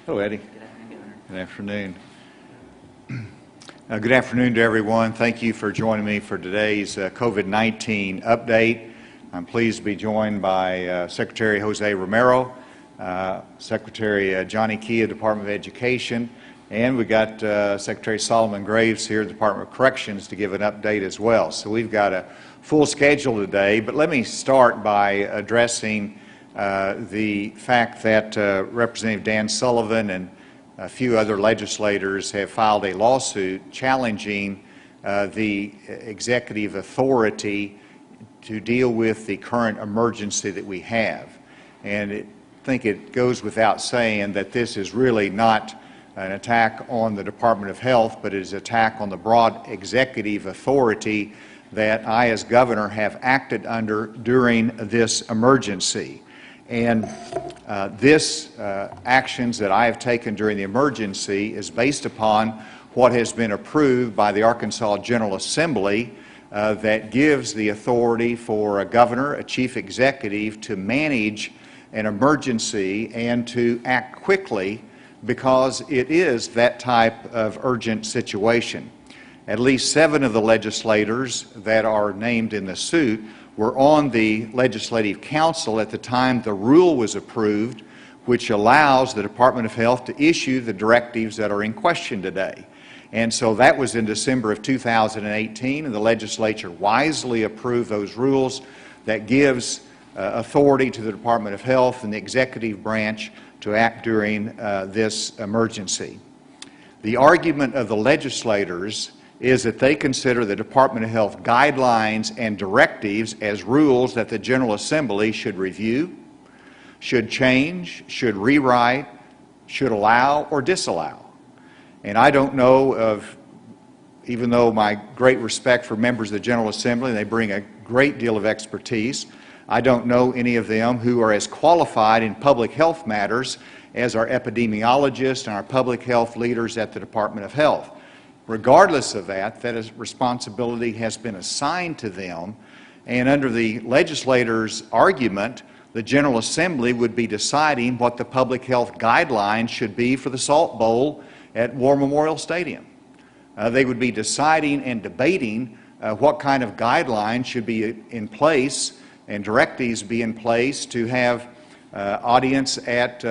Hello, Eddie. Good afternoon. Good afternoon to everyone. Thank you for joining me for today's COVID-19 update. I'm pleased to be joined by Secretary Jose Romero, Secretary Johnny Key of the Department of Education, and we've got Secretary Solomon Graves here at the Department of Corrections to give an update as well. So we've got a full schedule today, but let me start by addressing the fact that Representative Dan Sullivan and a few other legislators have filed a lawsuit challenging the executive authority to deal with the current emergency that we have. And I think it goes without saying that this is really not an attack on the Department of Health, but it is an attack on the broad executive authority that I, as governor, have acted under during this emergency. And this actions that I have taken during the emergency is based upon what has been approved by the Arkansas General Assembly that gives the authority for a governor, a chief executive, to manage an emergency and to act quickly because it is that type of urgent situation. At least 7 of the legislators that are named in the suit were on the Legislative Council at the time the rule was approved, which allows the Department of Health to issue the directives that are in question today. And so that was in December of 2018, and the legislature wisely approved those rules that gives authority to the Department of Health and the executive branch to act during this emergency. The argument of the legislators is that they consider the Department of Health guidelines and directives as rules that the General Assembly should review, should change, should rewrite, should allow or disallow. And I don't know of, even though my great respect for members of the General Assembly, they bring a great deal of expertise, I don't know any of them who are as qualified in public health matters as our epidemiologists and our public health leaders at the Department of Health. Regardless of that, responsibility has been assigned to them, and under the legislators' argument, the General Assembly would be deciding what the public health guidelines should be for the Salt Bowl at War Memorial Stadium. They would be deciding and debating what kind of guidelines should be in place and directives be in place to have audience at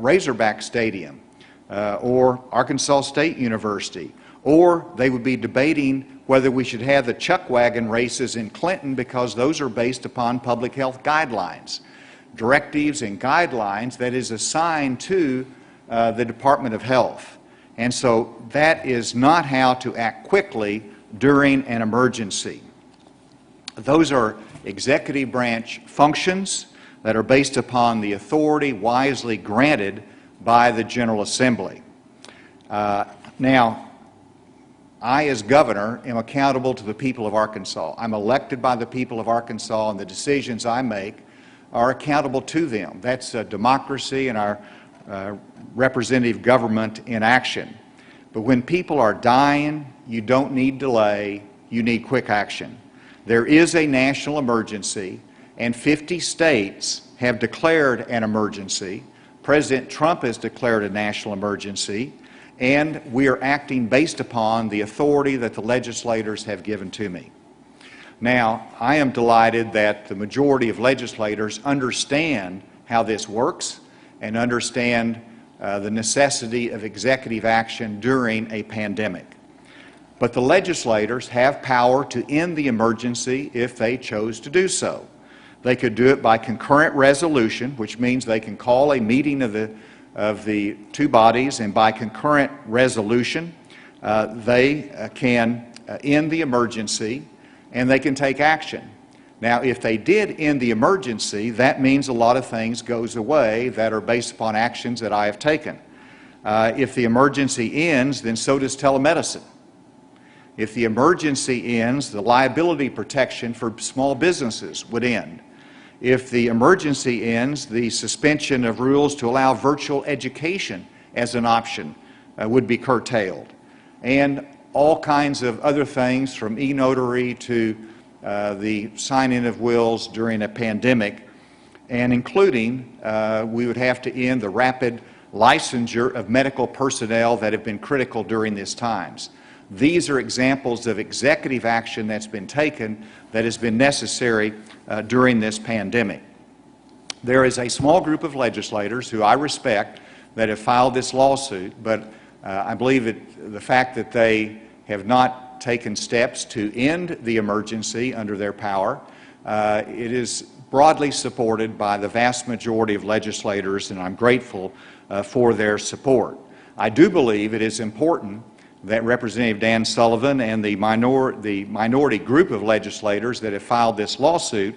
Razorback Stadium or Arkansas State University. Or they would be debating whether we should have the chuck wagon races in Clinton because those are based upon public health guidelines, directives and guidelines that is assigned to the Department of Health. And so that is not how to act quickly during an emergency. Those are executive branch functions that are based upon the authority wisely granted by the General Assembly. Now, I, as governor, am accountable to the people of Arkansas. I'm elected by the people of Arkansas, and the decisions I make are accountable to them. That's democracy and our representative government in action. But when people are dying, you don't need delay, you need quick action. There is a national emergency, and 50 states have declared an emergency. President Trump has declared a national emergency, and we are acting based upon the authority that the legislators have given to me. Now, I am delighted that the majority of legislators understand how this works and understand the necessity of executive action during a pandemic. But the legislators have power to end the emergency if they chose to do so. They could do it by concurrent resolution, which means they can call a meeting of the two bodies, and by concurrent resolution, they can end the emergency and they can take action. Now, if they did end the emergency, that means a lot of things goes away that are based upon actions that I have taken. If the emergency ends, then so does telemedicine. If the emergency ends, the liability protection for small businesses would end. If the emergency ends, the suspension of rules to allow virtual education as an option would be curtailed. And all kinds of other things, from e-notary to the sign-in of wills during a pandemic, and including we would have to end the rapid licensure of medical personnel that have been critical during these times. These are examples of executive action that's been taken that has been necessary during this pandemic. There is a small group of legislators who I respect that have filed this lawsuit, but I believe the fact that they have not taken steps to end the emergency under their power, it is broadly supported by the vast majority of legislators, and I'm grateful for their support. I do believe it is important that Representative Dan Sullivan and the minority group of legislators that have filed this lawsuit,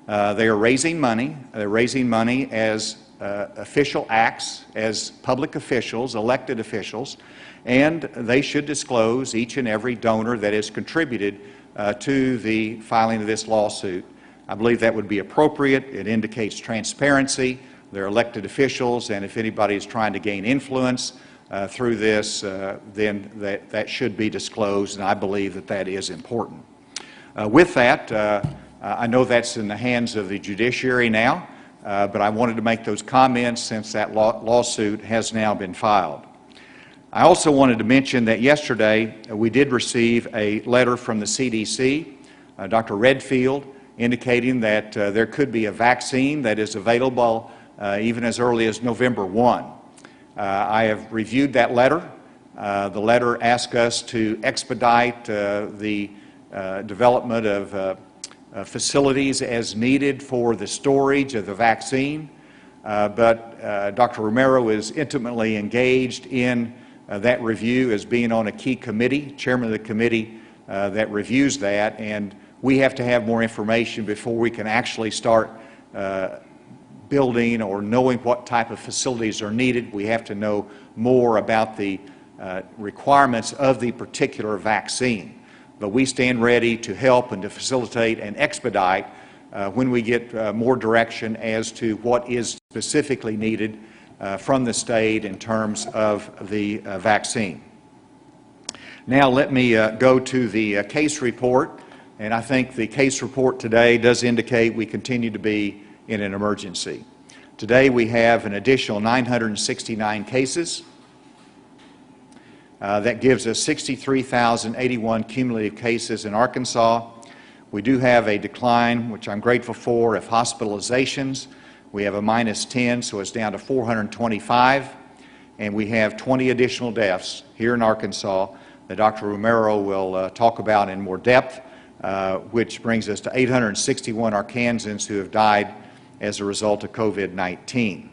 they are raising money. They're raising money as official acts, as public officials, elected officials, and they should disclose each and every donor that has contributed to the filing of this lawsuit. I believe that would be appropriate. It indicates transparency. They're elected officials, and if anybody is trying to gain influence through this, then that should be disclosed, and I believe that that is important. With that, I know that's in the hands of the judiciary now, but I wanted to make those comments since that lawsuit has now been filed. I also wanted to mention that yesterday we did receive a letter from the CDC, Dr. Redfield, indicating that there could be a vaccine that is available even as early as November 1. I have reviewed that letter. The letter asks us to expedite the development of facilities as needed for the storage of the vaccine, but Dr. Romero is intimately engaged in that review as being on a key committee, chairman of the committee that reviews that, and we have to have more information before we can actually start building or knowing what type of facilities are needed. We have to know more about the requirements of the particular vaccine. But we stand ready to help and to facilitate and expedite when we get more direction as to what is specifically needed from the state in terms of the vaccine. Now let me go to the case report, and I think the case report today does indicate we continue to be in an emergency. Today we have an additional 969 cases. That gives us 63,081 cumulative cases in Arkansas. We do have a decline, which I'm grateful for, of hospitalizations. We have a -10, so it's down to 425. And we have 20 additional deaths here in Arkansas that Dr. Romero will talk about in more depth, which brings us to 861 Arkansans who have died as a result of COVID-19.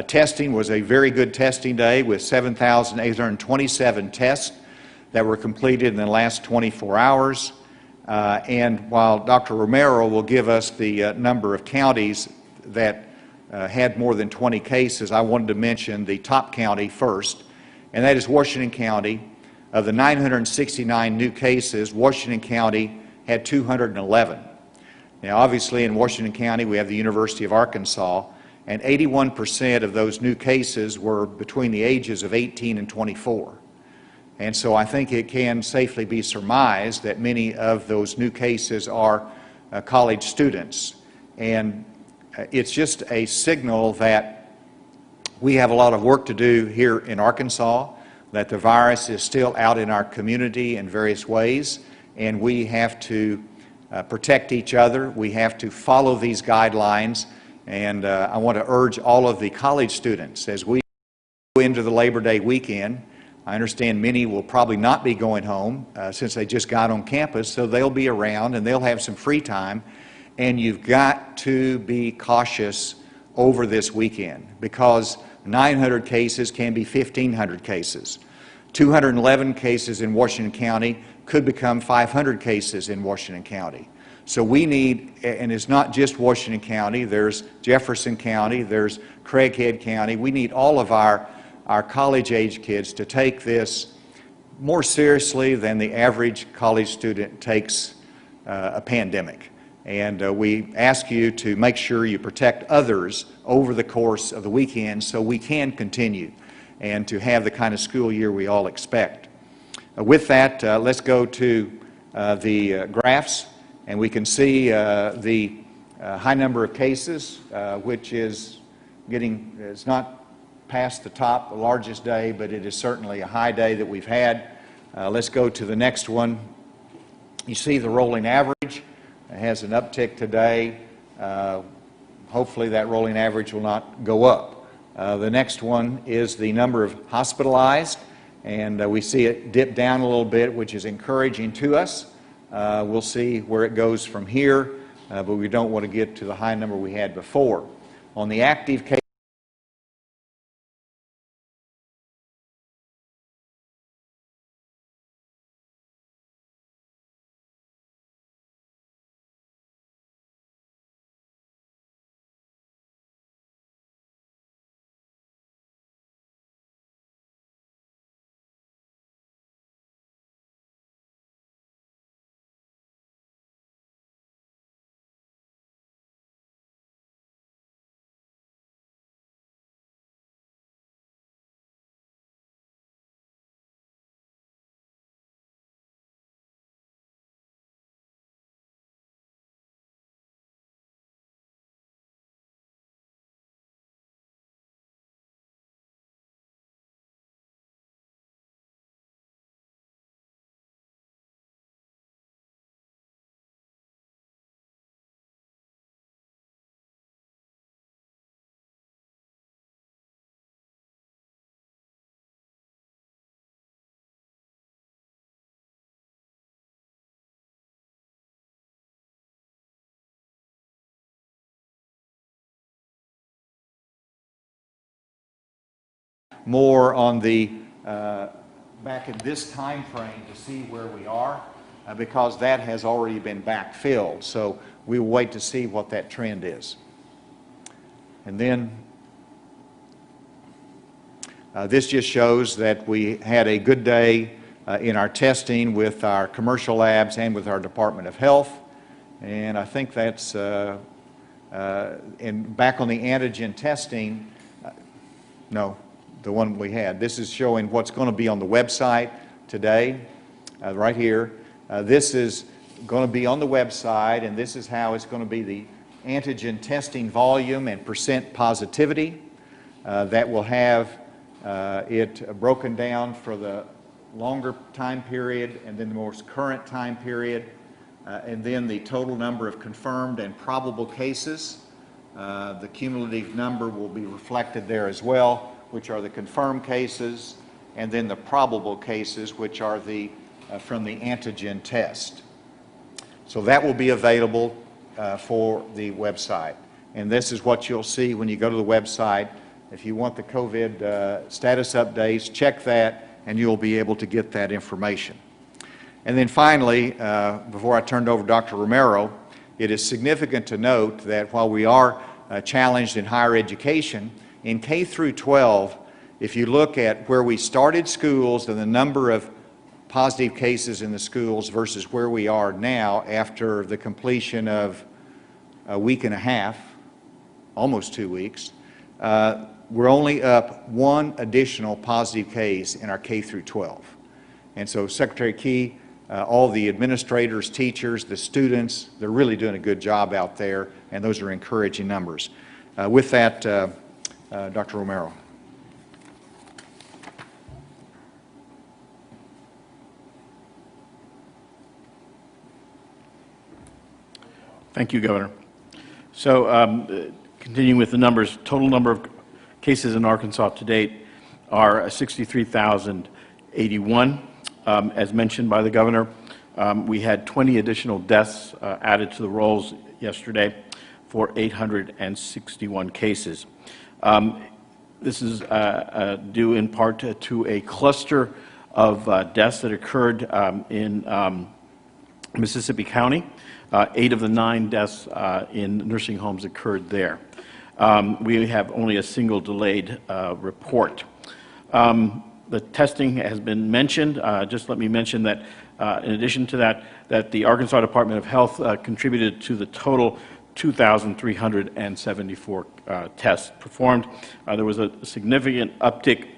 Testing was a very good testing day with 7,827 tests that were completed in the last 24 hours. And while Dr. Romero will give us the number of counties that had more than 20 cases, I wanted to mention the top county first, and that is Washington County. Of the 969 new cases, Washington County had 211. Now, obviously, in Washington County, we have the University of Arkansas, and 81% of those new cases were between the ages of 18 and 24. And so I think it can safely be surmised that many of those new cases are college students. And it's just a signal that we have a lot of work to do here in Arkansas, that the virus is still out in our community in various ways, and we have to protect each other. We have to follow these guidelines. And I want to urge all of the college students as we go into the Labor Day weekend. I understand many will probably not be going home since they just got on campus, so they'll be around and they'll have some free time. And you've got to be cautious over this weekend because 900 cases can be 1,500 cases. 211 cases in Washington County could become 500 cases in Washington County. So we need, and it's not just Washington County, there's Jefferson County, there's Craighead County. We need all of our college-age kids to take this more seriously than the average college student takes a pandemic. And we ask you to make sure you protect others over the course of the weekend so we can continue and to have the kind of school year we all expect. With that, let's go to the graphs. And we can see the high number of cases, which is it's not past the top, the largest day, but it is certainly a high day that we've had. Let's go to the next one. You see the rolling average. It has an uptick today. Hopefully that rolling average will not go up. The next one is the number of hospitalized, and we see it dip down a little bit, which is encouraging to us. We'll see where it goes from here, but we don't want to get to the high number we had before. On the active case, more on the back in this time frame to see where we are, because that has already been backfilled. So we will wait to see what that trend is. And then this just shows that we had a good day in our testing with our commercial labs and with our Department of Health. And I think that's, and back on the antigen testing, no, the one we had. This is showing what's going to be on the website today, right here. This is going to be on the website, and this is how it's going to be the antigen testing volume and percent positivity. That will have it broken down for the longer time period and then the most current time period, and then the total number of confirmed and probable cases. The cumulative number will be reflected there as well, which are the confirmed cases, and then the probable cases, which are the from the antigen test. So that will be available for the website. And this is what you'll see when you go to the website. If you want the COVID status updates, check that, and you'll be able to get that information. And then finally, before I turn it over to Dr. Romero, it is significant to note that while we are challenged in higher education, in K through 12, if you look at where we started schools and the number of positive cases in the schools versus where we are now after the completion of a week and a half, almost 2 weeks, we're only up one additional positive case in our K through 12. And so Secretary Key, all the administrators, teachers, the students, they're really doing a good job out there, and those are encouraging numbers. With that, Dr. Romero. Thank you, Governor. So continuing with the numbers, total number of cases in Arkansas to date are 63,081. As mentioned by the Governor, we had 20 additional deaths added to the rolls yesterday for 861 cases. This is due in part to a cluster of deaths that occurred in Mississippi County. 8 of the 9 deaths in nursing homes occurred there. We have only a single delayed report. The testing has been mentioned. Just let me mention that in addition to that, that the Arkansas Department of Health contributed to the total 2,374 tests performed. There was a significant uptick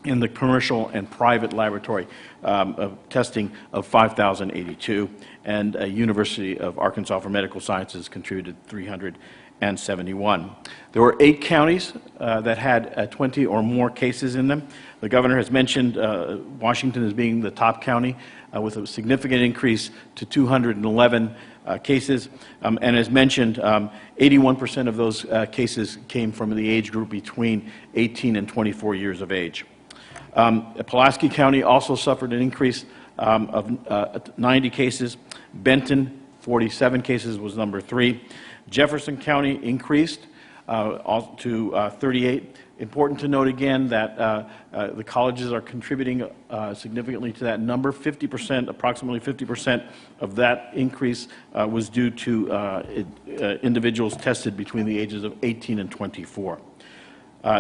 in the commercial and private laboratory of testing of 5,082, and University of Arkansas for Medical Sciences contributed 300 71. There were 8 counties that had 20 or more cases in them. The governor has mentioned Washington as being the top county with a significant increase to 211 cases. And as mentioned, 81% of those cases came from the age group between 18 and 24 years of age. Pulaski County also suffered an increase of 90 cases. Benton, 47 cases, was number 3. Jefferson County increased to 38. Important to note again that the colleges are contributing significantly to that number. 50%, approximately 50% of that increase was due to individuals tested between the ages of 18 and 24.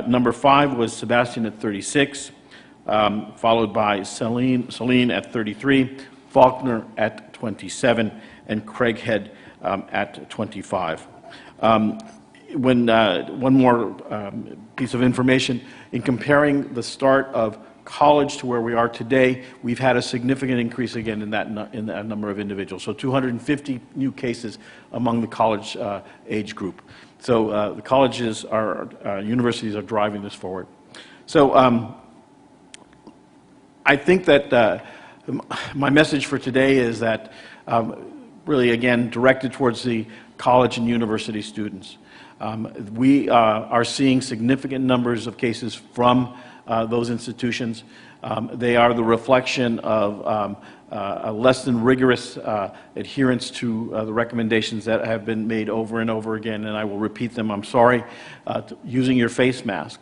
Number 5 was Sebastian at 36, followed by Saline at 33, Faulkner at 27, and Craighead at 25. One more piece of information. In comparing the start of college to where we are today, we've had a significant increase again in that number of individuals. So 250 new cases among the college age group. So the colleges, universities are driving this forward. So I think that my message for today is that really, again, directed towards the college and university students. We are seeing significant numbers of cases from those institutions. They are the reflection of a less than rigorous adherence to the recommendations that have been made over and over again, and I will repeat them, I'm sorry. Using your face mask,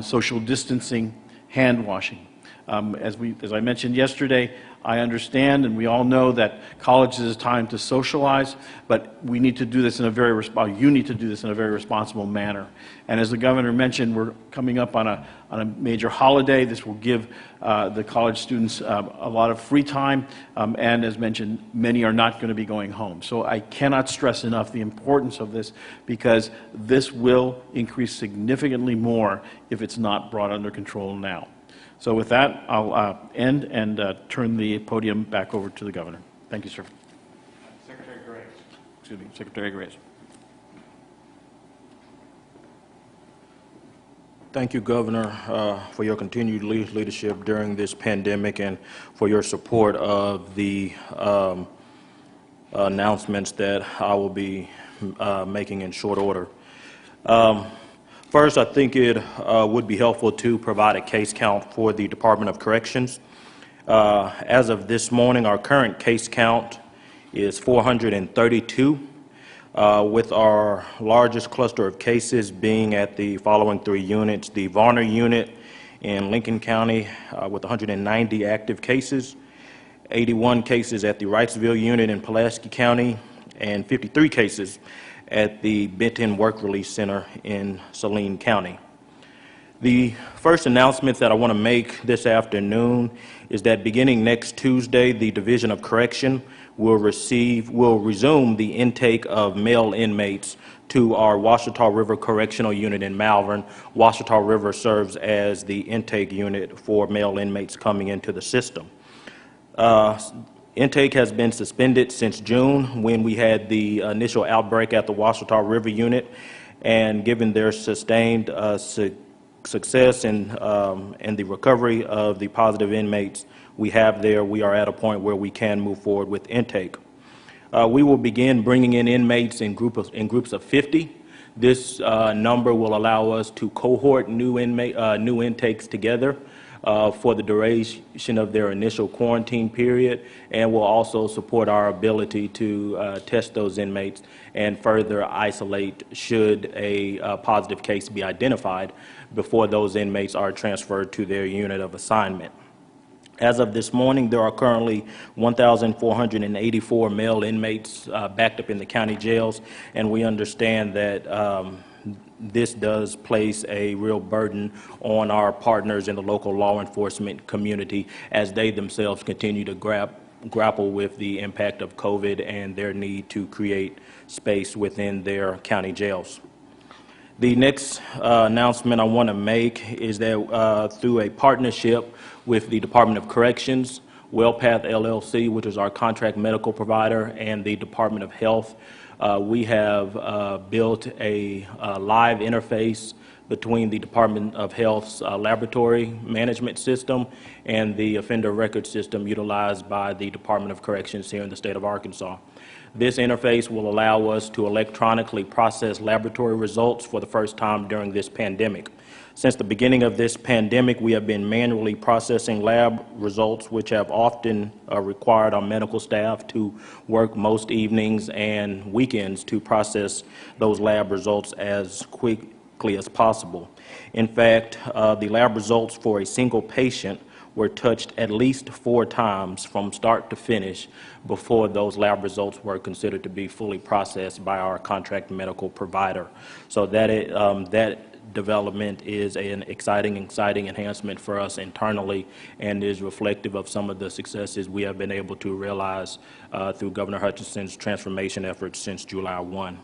social distancing, hand washing. As I mentioned yesterday, I understand and we all know that college is a time to socialize, but we need to do this in a very responsible manner. And as the governor mentioned, we're coming up on a major holiday. This will give the college students a lot of free time, and as mentioned, many are not going to be going home. So I cannot stress enough the importance of this, because this will increase significantly more if it's not brought under control now. So with that, I'll end and turn the podium back over to the governor. Thank you, sir. Secretary Grace. Excuse me, Secretary Grace. Thank you, Governor, for your continued leadership during this pandemic and for your support of the announcements that I will be making in short order. First, I think it would be helpful to provide a case count for the Department of Corrections. As of this morning, our current case count is 432, with our largest cluster of cases being at the following 3 units: the Varner unit in Lincoln County with 190 active cases, 81 cases at the Wrightsville unit in Pulaski County, and 53 cases at the Benton Work Release Center in Saline County. The first announcement that I want to make this afternoon is that beginning next Tuesday, the Division of Correction will resume the intake of male inmates to our Ouachita River Correctional Unit in Malvern. Ouachita River serves as the intake unit for male inmates coming into the system. Intake has been suspended since June, when we had the initial outbreak at the Ouachita River unit, and given their sustained success in the recovery of the positive inmates we have there, we are at a point where we can move forward with intake. We will begin bringing in inmates in groups of 50. This number will allow us to cohort new intakes together for the duration of their initial quarantine period, and will also support our ability to test those inmates and further isolate should a positive case be identified before those inmates are transferred to their unit of assignment. As of this morning, there are currently 1,484 male inmates backed up in the county jails, and we understand that this does place a real burden on our partners in the local law enforcement community as they themselves continue to grapple with the impact of COVID and their need to create space within their county jails. The next announcement I want to make is that through a partnership with the Department of Corrections, WellPath LLC, which is our contract medical provider, and the Department of Health, We have built a live interface between the Department of Health's laboratory management system and the offender record system utilized by the Department of Corrections here in the state of Arkansas. This interface will allow us to electronically process laboratory results for the first time during this pandemic. Since the beginning of this pandemic, we have been manually processing lab results, which have often required our medical staff to work most evenings and weekends to process those lab results as quickly as possible. In fact, the lab results for a single patient were touched at least 4 times from start to finish before those lab results were considered to be fully processed by our contract medical provider. So that development is an exciting enhancement for us internally and is reflective of some of the successes we have been able to realize through Governor Hutchinson's transformation efforts since July 1.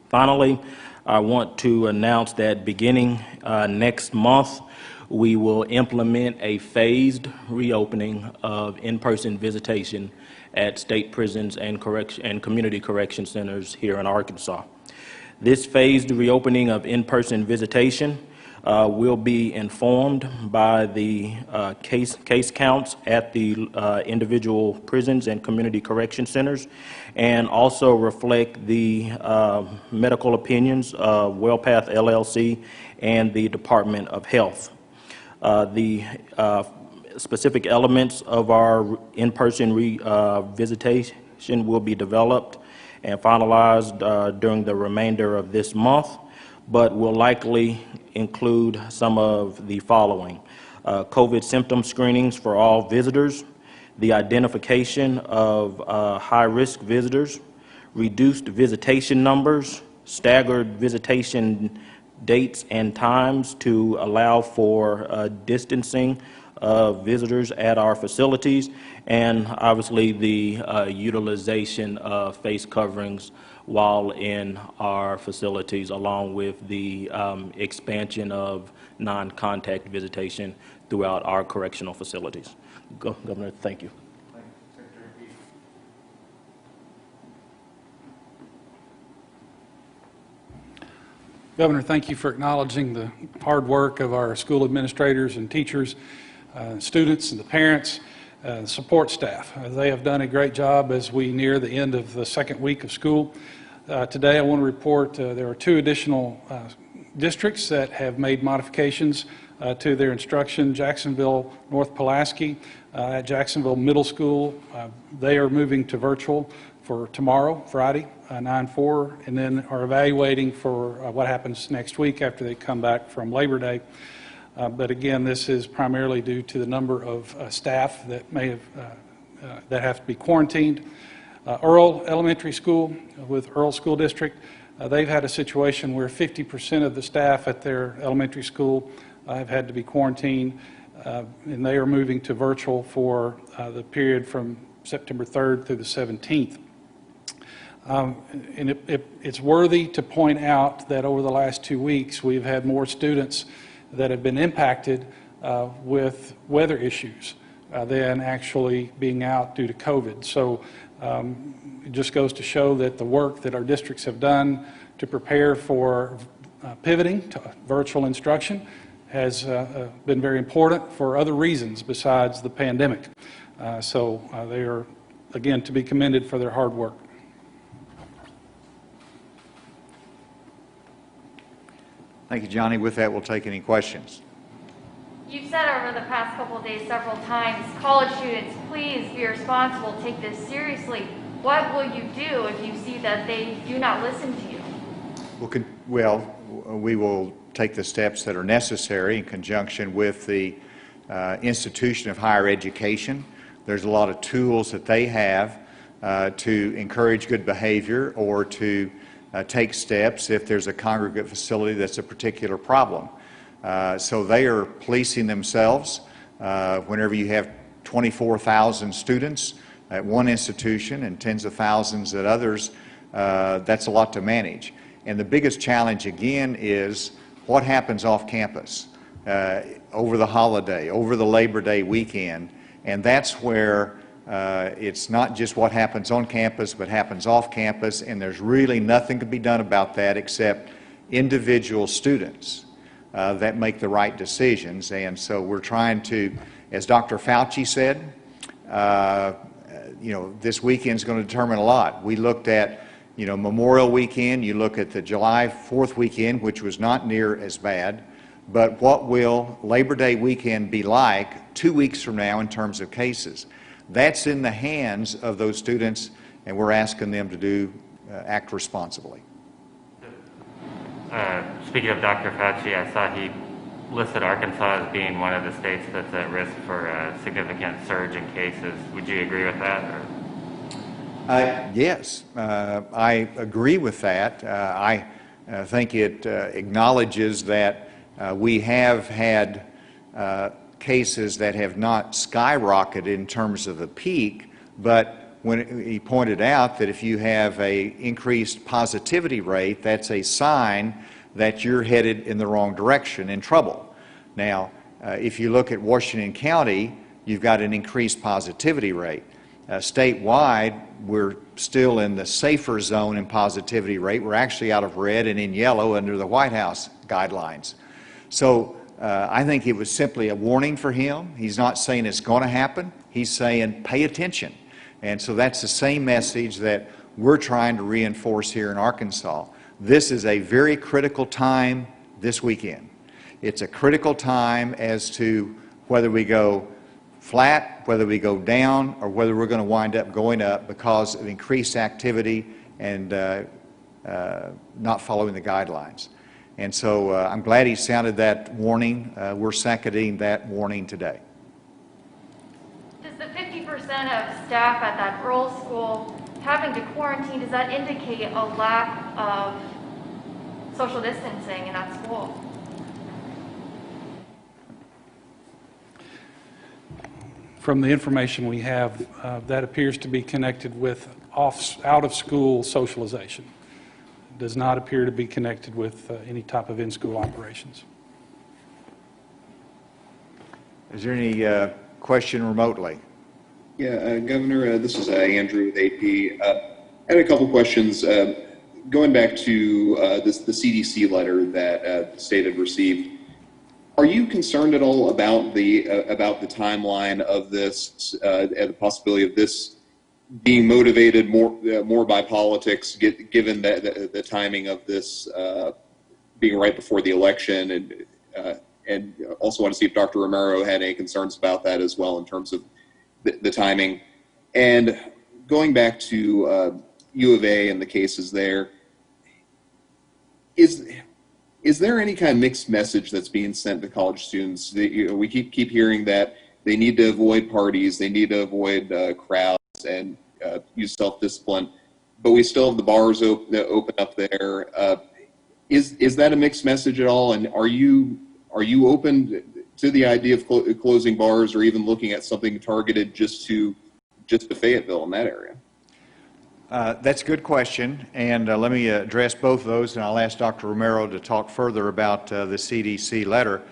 Finally, I want to announce that beginning next month, we will implement a phased reopening of in-person visitation at state prisons and community correction centers here in Arkansas. This phased reopening of in-person visitation will be informed by the case counts at the individual prisons and community correction centers, and also reflect the medical opinions of WellPath LLC and the Department of Health. The specific elements of our in-person visitation will be developed and finalized during the remainder of this month, but will likely include some of the following: COVID symptom screenings for all visitors, the identification of high-risk visitors, reduced visitation numbers, staggered visitation dates and times to allow for distancing of visitors at our facilities, and obviously the utilization of face coverings while in our facilities, along with the expansion of non-contact visitation throughout our correctional facilities. Governor, thank you. Governor, thank you for acknowledging the hard work of our school administrators and teachers, students and the parents, support staff. They have done a great job as we near the end of the second week of school. Today I want to report there are 2 additional districts that have made modifications to their instruction. Jacksonville, North Pulaski, at Jacksonville Middle School, they are moving to virtual for tomorrow, Friday, 9/4, and then are evaluating for what happens next week after they come back from Labor Day. But again, this is primarily due to the number of staff that may have that have to be quarantined. Earl Elementary School with Earl School District, they've had a situation where 50% of the staff at their elementary school have had to be quarantined, and they are moving to virtual for the period from September 3rd through the 17th. And it's worthy to point out that over the last 2 weeks, we've had more students that have been impacted with weather issues than actually being out due to COVID. So it just goes to show that the work that our districts have done to prepare for pivoting to virtual instruction has been very important for other reasons besides the pandemic. So they are, again, to be commended for their hard work. Thank you, Johnny. With that, we'll take any questions. You've said over the past couple of days several times, college students, please be responsible, take this seriously. What will you do if you see that they do not listen to you? Well, we will take the steps that are necessary in conjunction with the institution of higher education. There's a lot of tools that they have to encourage good behavior or to take steps if there's a congregate facility that's a particular problem. So they are policing themselves. Whenever you have 24,000 students at one institution and tens of thousands at others, that's a lot to manage. And the biggest challenge again is what happens off campus over the holiday, over the Labor Day weekend, and that's where It's not just what happens on campus, but happens off campus, and there's really nothing to be done about that except individual students that make the right decisions. And so we're trying to, as Dr. Fauci said, this weekend's going to determine a lot. We looked at, Memorial Weekend. You look at the July 4th weekend, which was not near as bad. But what will Labor Day weekend be like 2 weeks from now in terms of cases? That's in the hands of those students, and we're asking them to act responsibly. Speaking of Dr. Fauci, I saw he listed Arkansas as being one of the states that's at risk for a significant surge in cases. Would you agree with that? Or? Yes, I agree with that. I think it acknowledges that we have had cases that have not skyrocketed in terms of the peak, but when he pointed out that if you have an increased positivity rate, that's a sign that you're headed in the wrong direction, in trouble. Now, if you look at Washington County, you've got an increased positivity rate. Statewide, we're still in the safer zone in positivity rate. We're actually out of red and in yellow under the White House guidelines. So I think it was simply a warning for him. He's not saying it's going to happen. He's saying pay attention. And so that's the same message that we're trying to reinforce here in Arkansas. This is a very critical time this weekend. It's a critical time as to whether we go flat, whether we go down, or whether we're going to wind up going up because of increased activity and not following the guidelines. And so I'm glad he sounded that warning. We're seconding that warning today. Does the 50% of staff at that rural school having to quarantine, does that indicate a lack of social distancing in that school? From the information we have, that appears to be connected with out-of-school socialization. It does not appear to be connected with any type of in-school operations. Is there any question remotely? Yeah, Governor, this is Andrew with AP. I had a couple questions. Going back to the CDC letter that the state had received, are you concerned at all about the timeline of this and the possibility of this being motivated more by politics, given the timing of this being right before the election, and also want to see if Dr. Romero had any concerns about that as well in terms of the timing. And going back to U of A and the cases there, is there any kind of mixed message that's being sent to college students? We keep hearing that they need to avoid parties, they need to avoid crowds and use self-discipline, but we still have the bars open up there. Is that a mixed message at all? And are you open to the idea of closing bars or even looking at something targeted just to Fayetteville in that area? That's a good question, and let me address both of those, and I'll ask Dr. Romero to talk further about the CDC letter.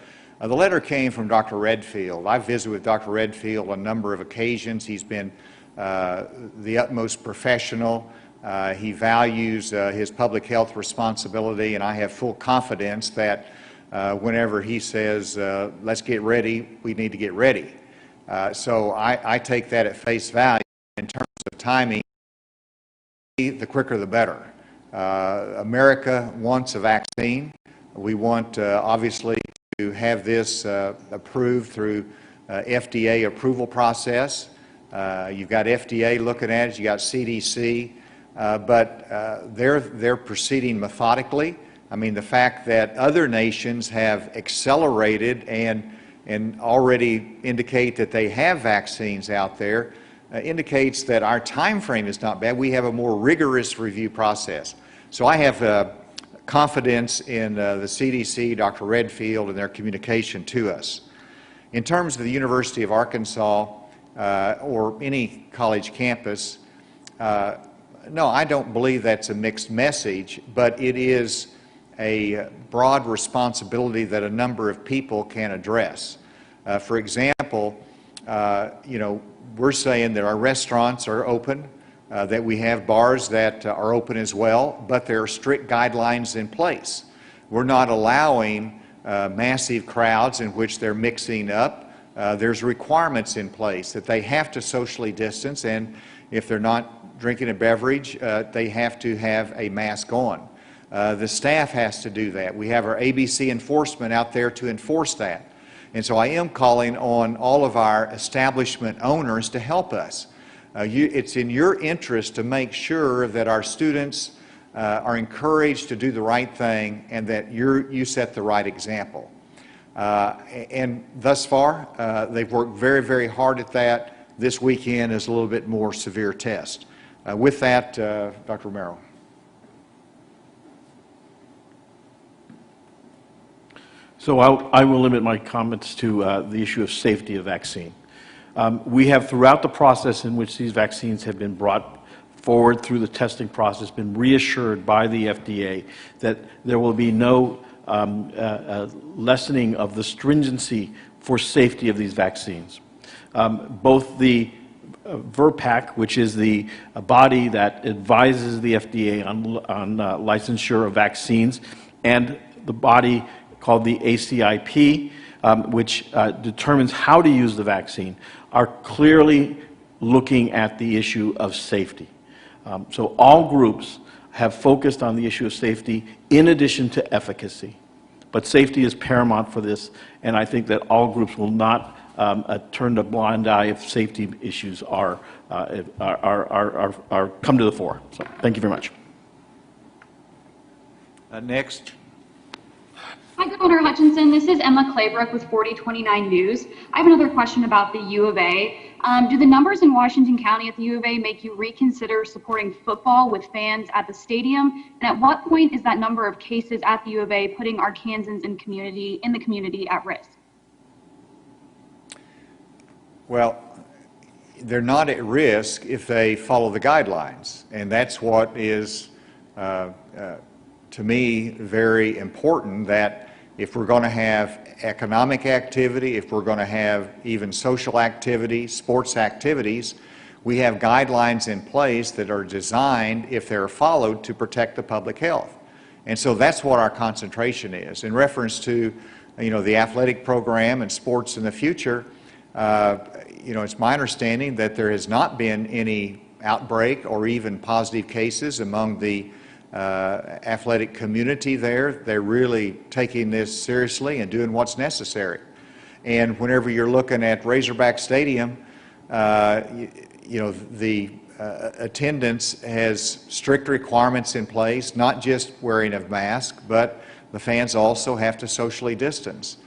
The letter came from Dr. Redfield. I've visited with Dr. Redfield on a number of occasions. He's been the utmost professional. He values his public health responsibility, and I have full confidence that whenever he says, let's get ready, we need to get ready. So I take that at face value. In terms of timing, the quicker the better. America wants a vaccine. We want, obviously, to have this approved through FDA approval process. You've got FDA looking at it, you got CDC, but they're proceeding methodically. I mean, the fact that other nations have accelerated and already indicate that they have vaccines out there indicates that our time frame is not bad. We have a more rigorous review process. So I have confidence in the CDC, Dr. Redfield, and their communication to us. In terms of the University of Arkansas or any college campus, no, I don't believe that's a mixed message, but it is a broad responsibility that a number of people can address. For example, we're saying that our restaurants are open, that we have bars that are open as well, but there are strict guidelines in place. We're not allowing massive crowds in which they're mixing up. There's requirements in place that they have to socially distance, and if they're not drinking a beverage, they have to have a mask on. The staff has to do that. We have our ABC enforcement out there to enforce that. And so I am calling on all of our establishment owners to help us. It's in your interest to make sure that our students are encouraged to do the right thing and that you set the right example. And thus far, they've worked very, very hard at that. This weekend is a little bit more severe test. With that, Dr. Romero. So I will limit my comments to the issue of safety of vaccine. We have, throughout the process in which these vaccines have been brought forward through the testing process, been reassured by the FDA that there will be no lessening of the stringency for safety of these vaccines. Both the VRBPAC, which is the body that advises the FDA on licensure of vaccines, and the body called the ACIP, which determines how to use the vaccine, are clearly looking at the issue of safety. So all groups have focused on the issue of safety in addition to efficacy. But safety is paramount for this, and I think that all groups will not turn a blind eye if safety issues are come to the fore. So thank you very much. Next. Hi, Governor Hutchinson. This is Emma Claybrook with 4029 News. I have another question about the U of A. Do the numbers in Washington County at the U of A make you reconsider supporting football with fans at the stadium? And at what point is that number of cases at the U of A putting Arkansans in the community at risk? Well, they're not at risk if they follow the guidelines, and that's what is, to me, very important, that if we're going to have economic activity, if we're going to have even social activity, sports activities, we have guidelines in place that are designed, if they're followed, to protect the public health. And so that's what our concentration is. In reference to, the athletic program and sports in the future, it's my understanding that there has not been any outbreak or even positive cases among the athletic community there. They're really taking this seriously and doing what's necessary. And whenever you're looking at Razorback Stadium, the attendance has strict requirements in place, not just wearing a mask, but the fans also have to socially distance.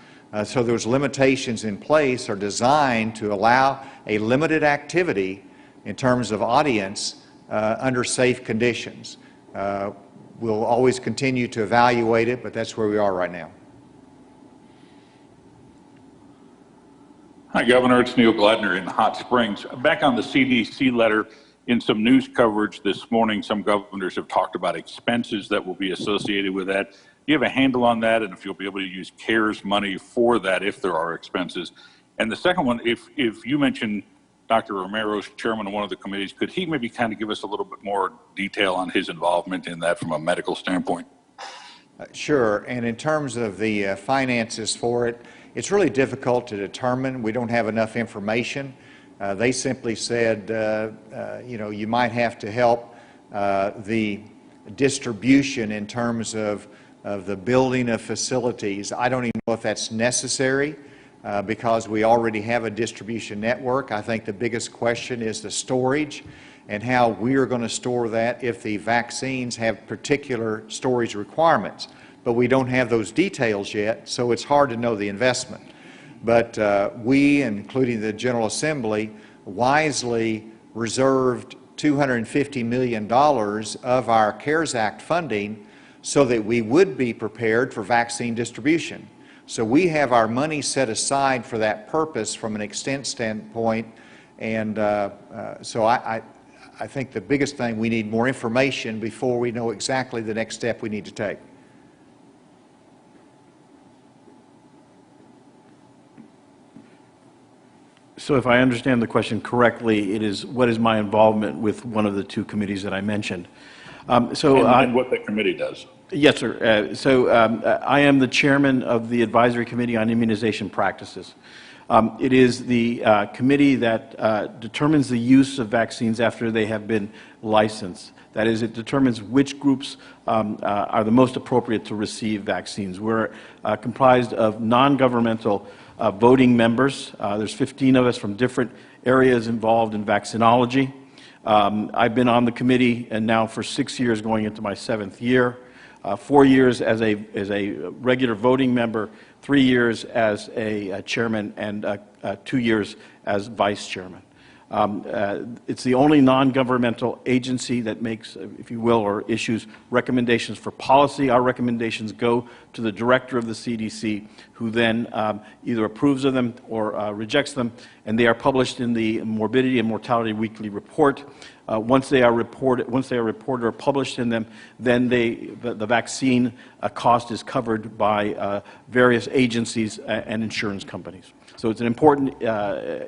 So those limitations in place are designed to allow a limited activity in terms of audience under safe conditions. We'll always continue to evaluate it, but that's where we are right now. Hi, Governor. It's Neil Gladner in Hot Springs. Back on the CDC letter, in some news coverage this morning, some governors have talked about expenses that will be associated with that. Do you have a handle on that, and if you'll be able to use CARES money for that if there are expenses? And the second one, if you mentioned Dr. Romero's chairman of one of the committees, could he maybe kind of give us a little bit more detail on his involvement in that from a medical standpoint? Sure, and in terms of the finances for it, it's really difficult to determine. We don't have enough information. They simply said, you might have to help the distribution in terms of the building of facilities. I don't even know if that's necessary. Because we already have a distribution network. I think the biggest question is the storage and how we are going to store that if the vaccines have particular storage requirements. But we don't have those details yet, so it's hard to know the investment. But we, including the General Assembly, wisely reserved $250 million of our CARES Act funding so that we would be prepared for vaccine distribution. So we have our money set aside for that purpose from an extent standpoint, and so I think the biggest thing, we need more information before we know exactly the next step we need to take. So if I understand the question correctly, it is what is my involvement with one of the two committees that I mentioned? And what the committee does. Yes, sir. I am the chairman of the Advisory Committee on Immunization Practices. It is the committee that determines the use of vaccines after they have been licensed. That is, it determines which groups are the most appropriate to receive vaccines. We're comprised of non-governmental voting members. There's 15 of us from different areas involved in vaccinology. I've been on the committee and now for 6 years, going into my 7th year. 4 years as a regular voting member, 3 years as a chairman, and 2 years as vice chairman. It's the only non-governmental agency that makes, if you will, or issues recommendations for policy. Our recommendations go to the director of the CDC, who then either approves of them or rejects them, and they are published in the Morbidity and Mortality Weekly Report. Once they are reported or published in them, then the vaccine cost is covered by various agencies and insurance companies. So it's an important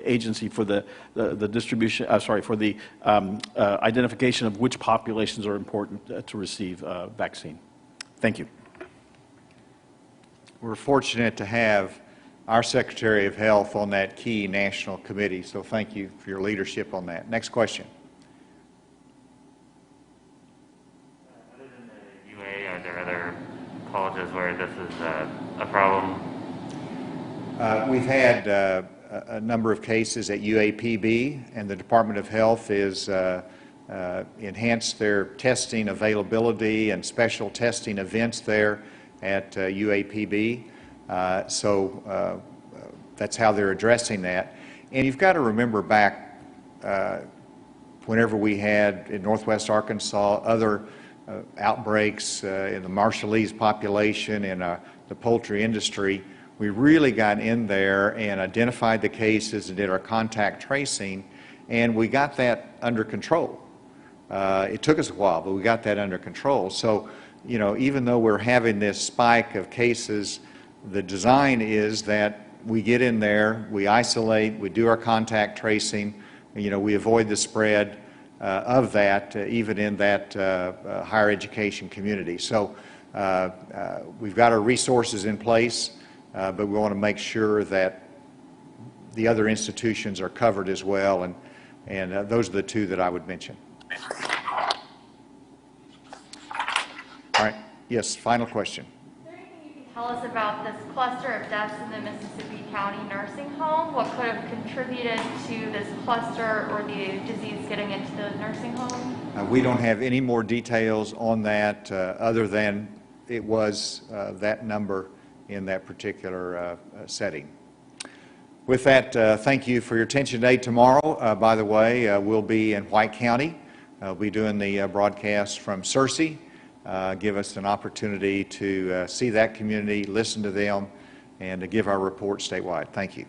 agency for the distribution, for the identification of which populations are important to receive vaccine. Thank you. We're fortunate to have our Secretary of Health on that key national committee, so thank you for your leadership on that. Next question. Other than the UA, are there other colleges where this is a problem? We've had a number of cases at UAPB, and the Department of Health is enhanced their testing availability and special testing events there at UAPB. So that's how they're addressing that. And you've got to remember back whenever we had in Northwest Arkansas other outbreaks in the Marshallese population, in the poultry industry, we really got in there and identified the cases and did our contact tracing, and we got that under control. It took us a while, but we got that under control. So, you know, even though we're having this spike of cases, the design is that we get in there, we isolate, we do our contact tracing, you know, we avoid the spread of that, even in that higher education community. So we've got our resources in place. But we want to make sure that the other institutions are covered as well, and those are the two that I would mention. All right. Yes, final question. Is there anything you can tell us about this cluster of deaths in the Mississippi County nursing home? What could have contributed to this cluster or the disease getting into the nursing home? We don't have any more details on that other than it was that number in that particular setting. With that, thank you for your attention today. Tomorrow, by the way, we'll be in White County. We'll be doing the broadcast from Searcy. Give us an opportunity to see that community, listen to them, and to give our report statewide. Thank you.